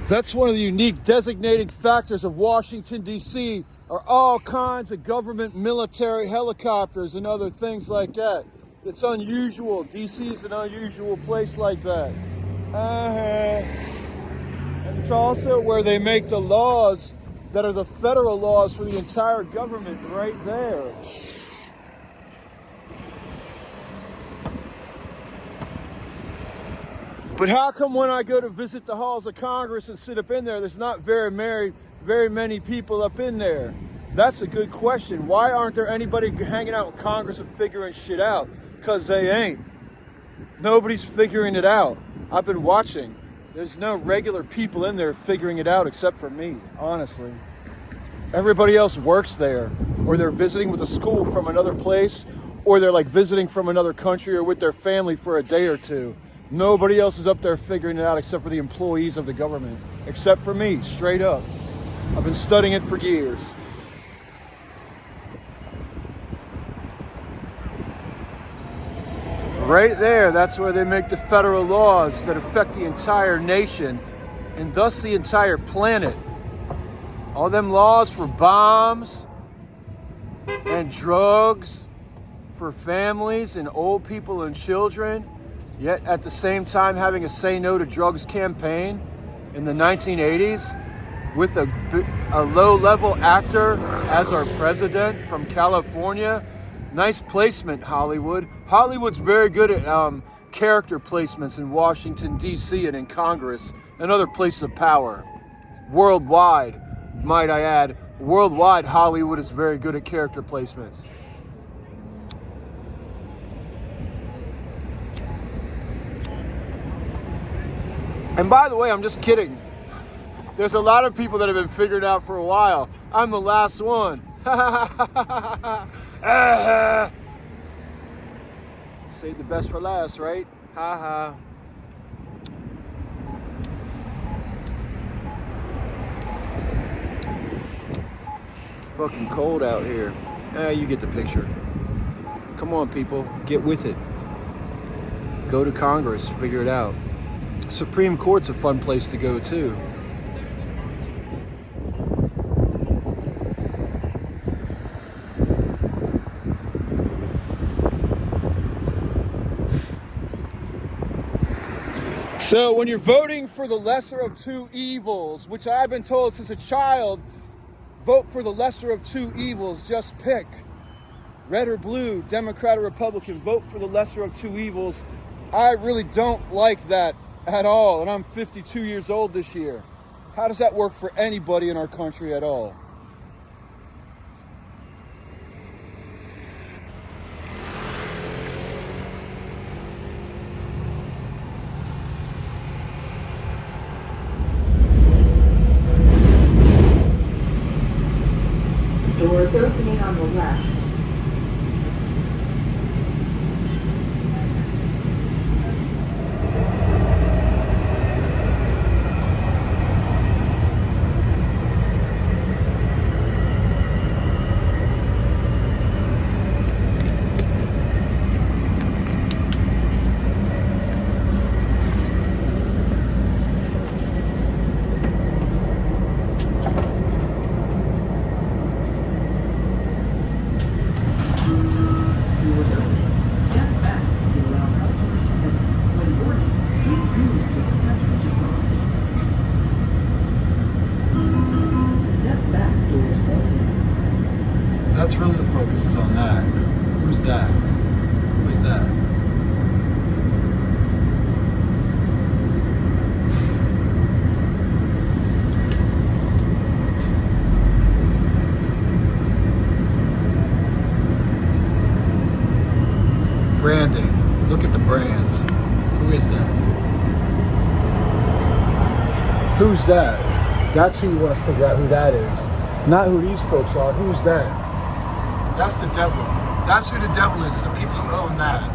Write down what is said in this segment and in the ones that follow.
That's one of the unique designating factors of Washington, D.C. are all kinds of government military helicopters and other things like that. It's unusual. D.C. is an unusual place like that. And it's also where they make the laws that are the federal laws for the entire government right there. But how come when I go to visit the halls of Congress and sit up in there, there's not very many people up in there? That's a good question. Why aren't there anybody hanging out with Congress and figuring shit out? Because they ain't. Nobody's figuring it out. I've been watching. There's no regular people in there figuring it out except for me, honestly. Everybody else works there, or they're visiting with a school from another place, or they're like visiting from another country or with their family for a day or two. Nobody else is up there figuring it out except for the employees of the government. Except for me, straight up. I've been studying it for years. Right there, that's where they make the federal laws that affect the entire nation and thus the entire planet. All them laws for bombs and drugs for families and old people and children. Yet at the same time having a Say No to Drugs campaign in the 1980s with a low-level actor as our president from California. Nice placement, Hollywood. Hollywood's very good at character placements in Washington, D.C. and in Congress and other places of power. Worldwide, might I add. Worldwide, Hollywood is very good at character placements. And by the way, I'm just kidding. There's a lot of people that have been figured out for a while. I'm the last one. Save the best for last, right? Ha ha. Fucking cold out here. You get the picture. Come on, people. Get with it. Go to Congress. Figure it out. Supreme Court's a fun place to go too. So when you're voting for the lesser of two evils, which I've been told since a child, vote for the lesser of two evils, just pick. Red or blue, Democrat or Republican, vote for the lesser of two evils. I really don't like that at all, and I'm 52 years old this year. How does that work for anybody in our country at all? Doors opening on the left. That's really the focus is on that. Who's that? Who is that? Branding. Look at the brands. Who is that? Who's that? That's who you want to figure out who that is. Not who these folks are. Who's that? That's the devil. That's who the devil is the people who own that.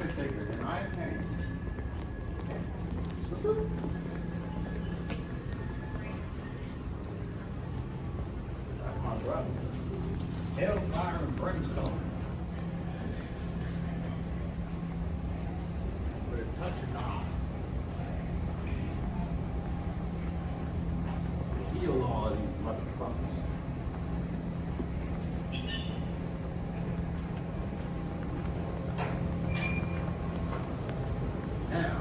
Undertaker, and I am paying. That's my brother. Hellfire and brimstone. With a touch of God. To heal all these motherfuckers. Now,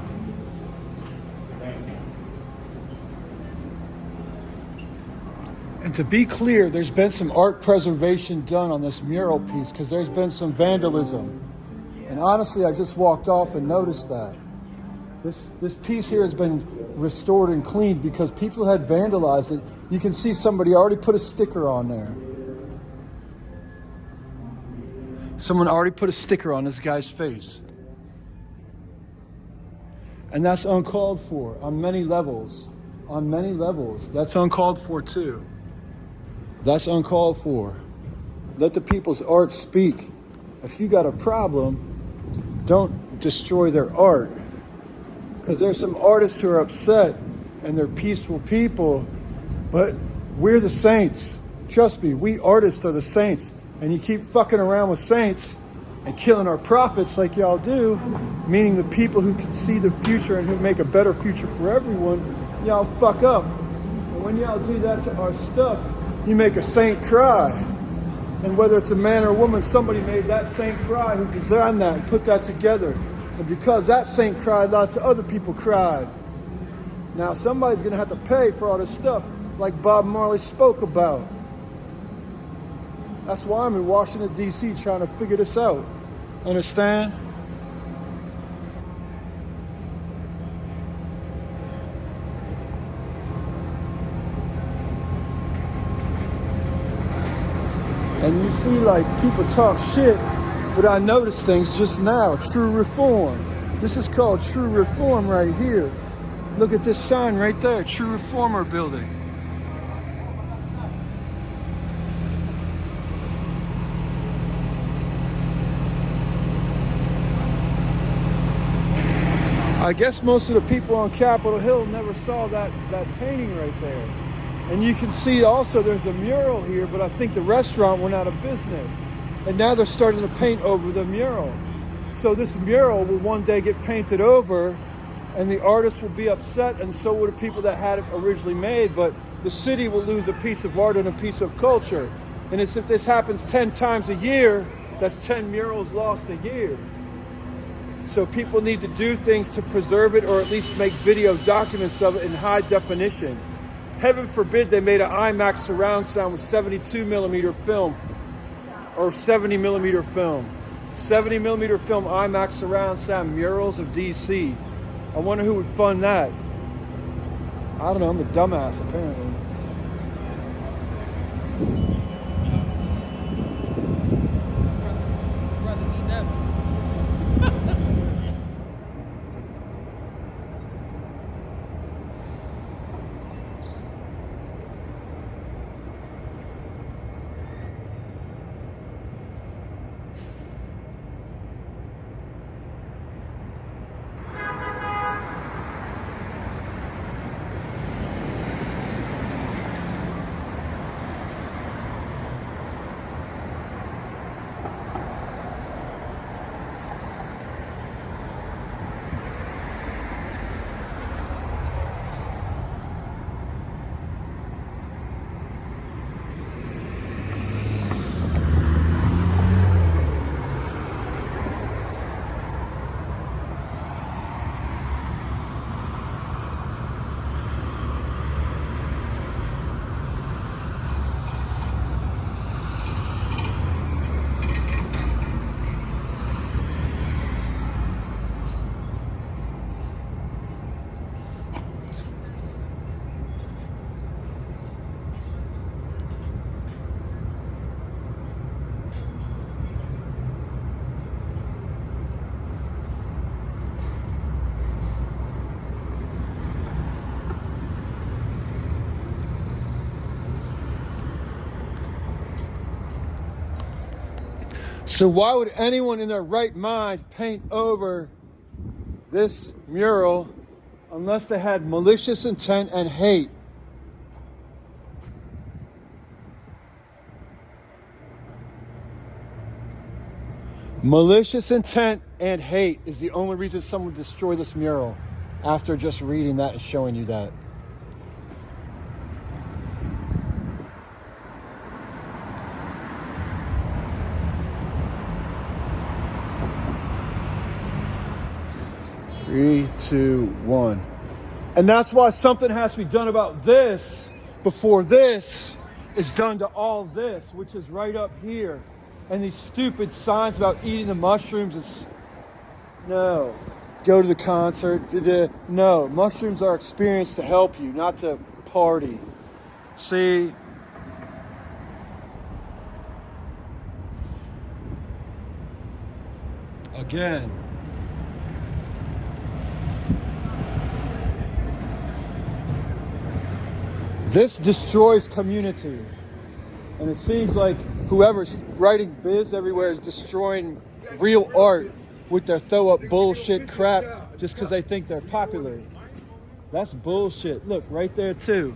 and to be clear, there's been some art preservation done on this mural piece because there's been some vandalism. And honestly, I just walked off and noticed that. This piece here has been restored and cleaned because people had vandalized it. You can see somebody already put a sticker on there. Someone already put a sticker on this guy's face. And that's uncalled for on many levels. On many levels. That's uncalled for too. That's uncalled for. Let the people's art speak. If you got a problem, don't destroy their art. Because there's some artists who are upset and they're peaceful people, but we're the saints. Trust me, we artists are the saints. And you keep fucking around with saints and killing our prophets like y'all do, meaning the people who can see the future and who make a better future for everyone, y'all fuck up. And when y'all do that to our stuff, you make a saint cry. And whether it's a man or a woman, somebody made that saint cry who designed that and put that together. And because that saint cried, lots of other people cried. Now somebody's going to have to pay for all this stuff like Bob Marley spoke about. That's why I'm in Washington, D.C. trying to figure this out. Understand? And you see, like, people talk shit, but I noticed things just now. True reform. This is called true reform right here. Look at this sign right there. True Reformer building. I guess most of the people on Capitol Hill never saw that painting right there. And you can see also there's a mural here, but I think the restaurant went out of business. And now they're starting to paint over the mural. So this mural will one day get painted over and the artist will be upset, and so will the people that had it originally made, but the city will lose a piece of art and a piece of culture. And it's, if this happens 10 times a year, that's 10 murals lost a year. So people need to do things to preserve it, or at least make video documents of it in high definition. Heaven forbid they made an IMAX surround sound with 72 millimeter film or 70 millimeter film. 70 millimeter film IMAX surround sound murals of DC. I wonder who would fund that. I don't know, I'm a dumbass apparently. So why would anyone in their right mind paint over this mural unless they had malicious intent and hate? Malicious intent and hate is the only reason someone would destroy this mural after just reading that and showing you that. Three, two, one. And that's why something has to be done about this before this is done to all this, which is right up here. And these stupid signs about eating the mushrooms is no. Go to the concert. No, mushrooms are experienced to help you, not to party. See? Again. This destroys community. And it seems like whoever's writing biz everywhere is destroying real art with their throw up bullshit crap just because they think they're popular. That's bullshit. Look, right there too.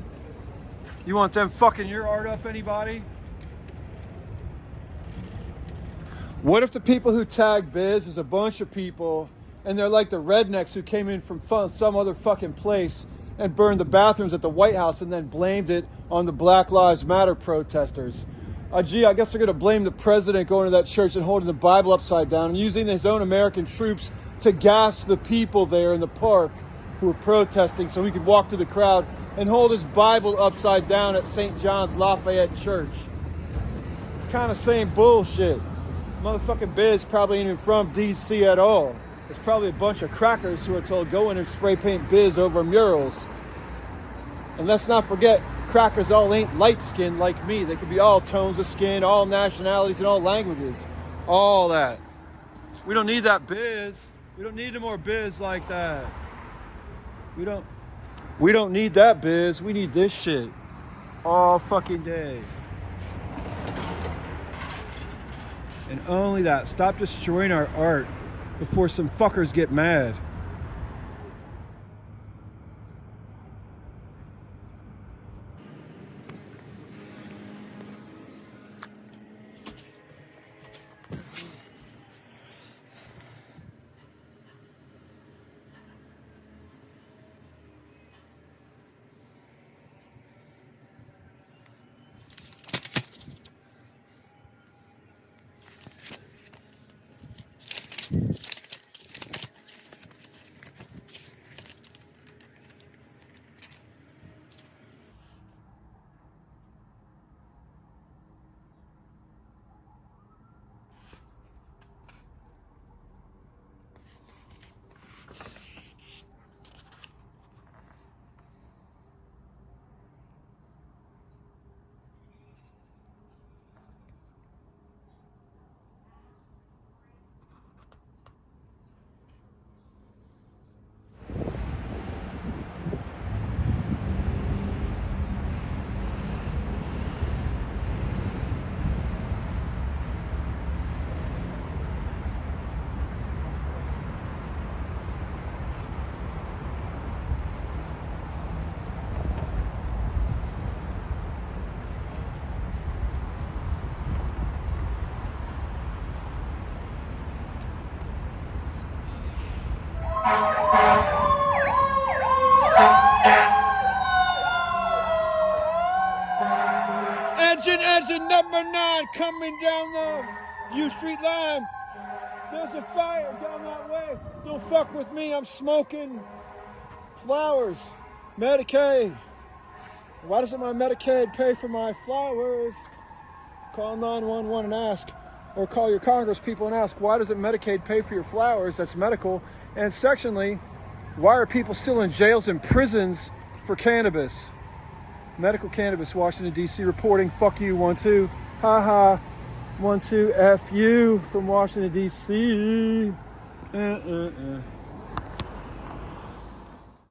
You want them fucking your art up, anybody? What if the people who tag biz is a bunch of people and they're like the rednecks who came in from some other fucking place and burned the bathrooms at the White House and then blamed it on the Black Lives Matter protesters? Gee, I guess they're going to blame the president going to that church and holding the Bible upside down and using his own American troops to gas the people there in the park who were protesting so he could walk through the crowd and hold his Bible upside down at St. John's Lafayette Church. Kind of same bullshit. Motherfucking biz probably ain't even from DC at all. It's probably a bunch of crackers who are told go in and spray paint biz over murals. And let's not forget, crackers all ain't light-skinned like me. They could be all tones of skin, all nationalities, and all languages. All that. We don't need that biz. We don't need any more biz like that. We don't need that biz. We need this shit all fucking day. And only that. Stop destroying our art before some fuckers get mad. Engine number 9 coming down the U Street line. There's a fire down that way. Don't fuck with me. I'm smoking flowers. Medicaid. Why doesn't my Medicaid pay for my flowers? Call 911 and ask. Or call your Congress people and ask, why doesn't Medicaid pay for your flowers? That's medical. And secondly, why are people still in jails and prisons for cannabis? Medical cannabis, Washington, D.C. reporting. Fuck you, 1-2. Ha 1-2, F you from Washington, D.C.